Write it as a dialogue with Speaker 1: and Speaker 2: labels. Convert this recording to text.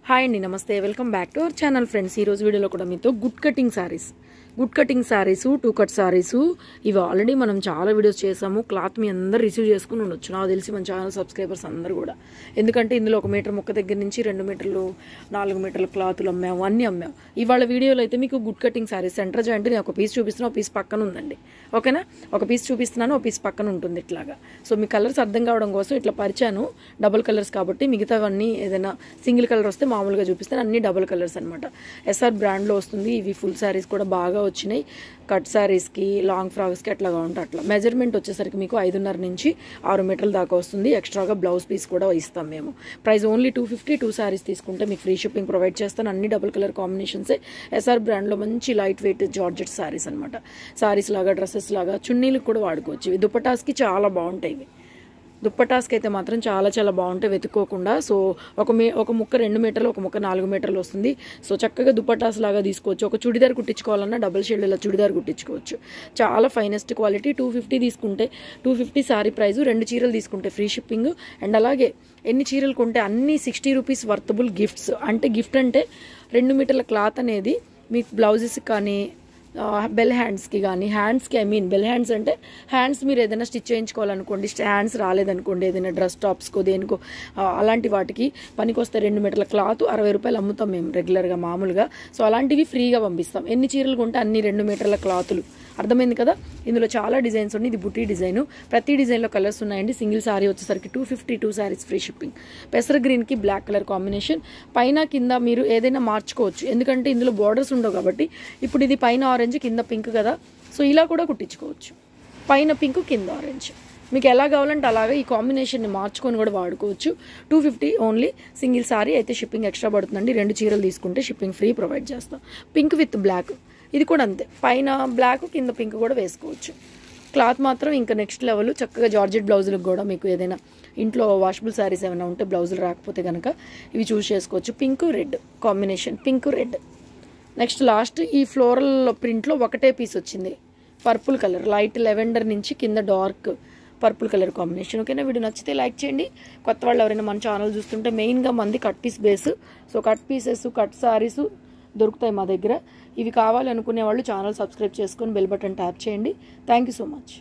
Speaker 1: Hi అండి, నమస్తే. Welcome back to our channel friends. ఈ రోజు వీడియోలో కూడా మీతో good cutting saris, two cut saris ఇవి ఆల్రెడీ మనం చాలా వీడియోస్ చేసాము. క్లాత్ మీ అందరు రిసీవ్ చేసుకుని ఉండొచ్చు, నాకు తెలిసి మన ఛానల్ సబ్స్క్రైబర్స్ అందరూ కూడా. ఎందుకంటే ఇందులో 1 మీటర్ ముక్క దగ్గర నుంచి 2 మీటర్లు 4 మీటర్ల క్లాతులు అమ్మాము, అన్నీ అమ్మాము. ఇవాళ వీడియోలో అయితే మీకు good cutting saris centre joint నేను ఒక పీస్ చూపిస్తున్నాను, ఒక పీస్ పక్కన ఉందండి. ఓకేనా, ఒక పీస్ చూపిస్తున్నాను, ఒక పీస్ పక్కన ఉంటుంది ఇట్లాగా. సో మీ కలర్స్ అర్థం కావడం కోసం ఇట్లా పరిచాను. డబుల్ కలర్స్ కాబట్టి మిగతావన్నీ ఏదైనా సింగిల్ కలర్ వస్తే మామూలుగా చూపిస్తాను. అన్ని డబుల్ కలర్స్ అనమాట. ఎస్ఆర్ బ్రాండ్లో వస్తుంది. ఇవి ఫుల్ శారీస్ కూడా బాగా వచ్చినాయి. కట్ శారీస్కి, లాంగ్ ఫ్రాక్స్కి అట్లాగా ఉంటాయి. అట్లా మెజర్మెంట్ వచ్చేసరికి మీకు 5.5 నుంచి 6 మీటర్ల దాకా వస్తుంది. ఎక్స్ట్రాగా బ్లౌజ్ పీస్ కూడా ఇస్తాం మేము. Price only 250. 2 శారీస్ తీసుకుంటే మీకు ఫ్రీ షిప్పింగ్ ప్రొవైడ్ చేస్తాను. అన్ని డబుల్ కలర్ కాంబినేషన్సే. ఎస్ఆర్ బ్రాండ్లో మంచి లైట్ వెయిట్ జార్జెట్ శారీస్ అనమాట. శారీస్ లాగా, డ్రెస్సెస్ లాగా, చున్నీలకు కూడా వాడుకోవచ్చు. ఇవి దుపటాస్కి చాలా బాగుంటాయి. ఇవి దుప్పటాస్కి అయితే మాత్రం చాలా చాలా బాగుంటాయి వెతుక్కోకుండా. సో ఒక ముక్క 2 మీటర్లు, ఒక ముక్క 4 మీటర్లు వస్తుంది. సో చక్కగా దుప్పటాస్ లాగా తీసుకోవచ్చు. ఒక చుడిదార్ కుట్టించుకోవాలన్నా డబుల్ షేడ్ ఇలా చుడిదార్ కుట్టించుకోవచ్చు. చాలా ఫైనెస్ట్ క్వాలిటీ. 250 తీసుకుంటే 250 సారీ ప్రైజు. 2 చీరలు తీసుకుంటే ఫ్రీ షిప్పింగ్. అండ్ అలాగే ఎన్ని చీరలు కొంటే అన్ని 60 రూపీస్ వర్తబుల్ గిఫ్ట్స్. అంటే గిఫ్ట్ అంటే 2 మీటర్ల క్లాత్ అనేది మీకు బ్లౌజెస్కి కానీ, బెల్ హ్యాండ్స్కి కానీ, బెల్ హ్యాండ్స్ అంటే హ్యాండ్స్ మీరు ఏదైనా స్టిచ్ చేయించుకోవాలనుకోండి, హ్యాండ్స్ రాలేదనుకోండి, ఏదైనా డ్రెస్ టాప్స్కో దేనికో అలాంటి వాటికి పనికి వస్తే 2 మీటర్ల క్లాత్ 60 రూపాయలు అమ్ముతాం మేము రెగ్యులర్గా మామూలుగా. సో అలాంటివి ఫ్రీగా పంపిస్తాం. ఎన్ని చీరలు కొంటే అన్ని 2 మీటర్ల క్లాతులు. అర్థమైంది కదా. ఇందులో చాలా డిజైన్స్ ఉన్నాయి. ఇది బుటీ డిజైన్. ప్రతి డిజైన్లో కలర్స్ ఉన్నాయండి. సింగిల్ సారీ వచ్చేసరికి 250. 2 శారీస్ ఫ్రీ షిప్పింగ్. పెసర గ్రీన్కి బ్లాక్ కలర్ కాంబినేషన్. పైన కింద మీరు ఏదైనా మార్చుకోవచ్చు, ఎందుకంటే ఇందులో బార్డర్స్ ఉండవు కాబట్టి. ఇప్పుడు ఇది పైన ఆరెంజ్, కింద పింక్ కదా. సో ఇలా కూడా కుట్టించుకోవచ్చు. పైన పింక్, కింద ఆరెంజ్. మీకు ఎలా కావాలంటే అలాగా ఈ కాంబినేషన్ని మార్చుకొని కూడా వాడుకోవచ్చు. 250 ఓన్లీ. సింగిల్ సారీ అయితే షిప్పింగ్ ఎక్స్ట్రా పడుతుందండి. 2 చీరలు తీసుకుంటే షిప్పింగ్ ఫ్రీ ప్రొవైడ్ చేస్తాం. పింక్ విత్ బ్లాక్, ఇది కూడా అంతే. పైన బ్లాక్, కింద పింక్ కూడా వేసుకోవచ్చు. క్లాత్ మాత్రం ఇంకా నెక్స్ట్ లెవెల్. చక్కగా జార్జెట్ బ్లౌజులకు కూడా మీకు ఏదైనా ఇంట్లో వాషబుల్ శారీస్ ఏమైనా ఉంటే బ్లౌజులు రాకపోతే కనుక ఇవి చూస్ చేసుకోవచ్చు. Pink red combination, pink red. Next last ఈ ఫ్లోరల్ ప్రింట్లో ఒకటే పీస్ వచ్చింది. పర్పుల్ కలర్, లైట్ లెవెండర్ నుంచి కింద డార్క్ పర్పుల్ కలర్ కాంబినేషన్. ఓకేనా, వీడియో నచ్చితే లైక్ చేయండి. కొత్త వాళ్ళు ఎవరైనా మన ఛానల్ చూస్తుంటే మెయిన్గా మంది cut piece base. So cut pieces, cut saris దొరుకుతాయి మా దగ్గర. ఇవి కావాలి అనుకునే వాళ్ళు ఛానల్ సబ్స్క్రైబ్ చేసుకొని బెల్ బటన్ ట్యాప్ చేయండి. Thank you so much.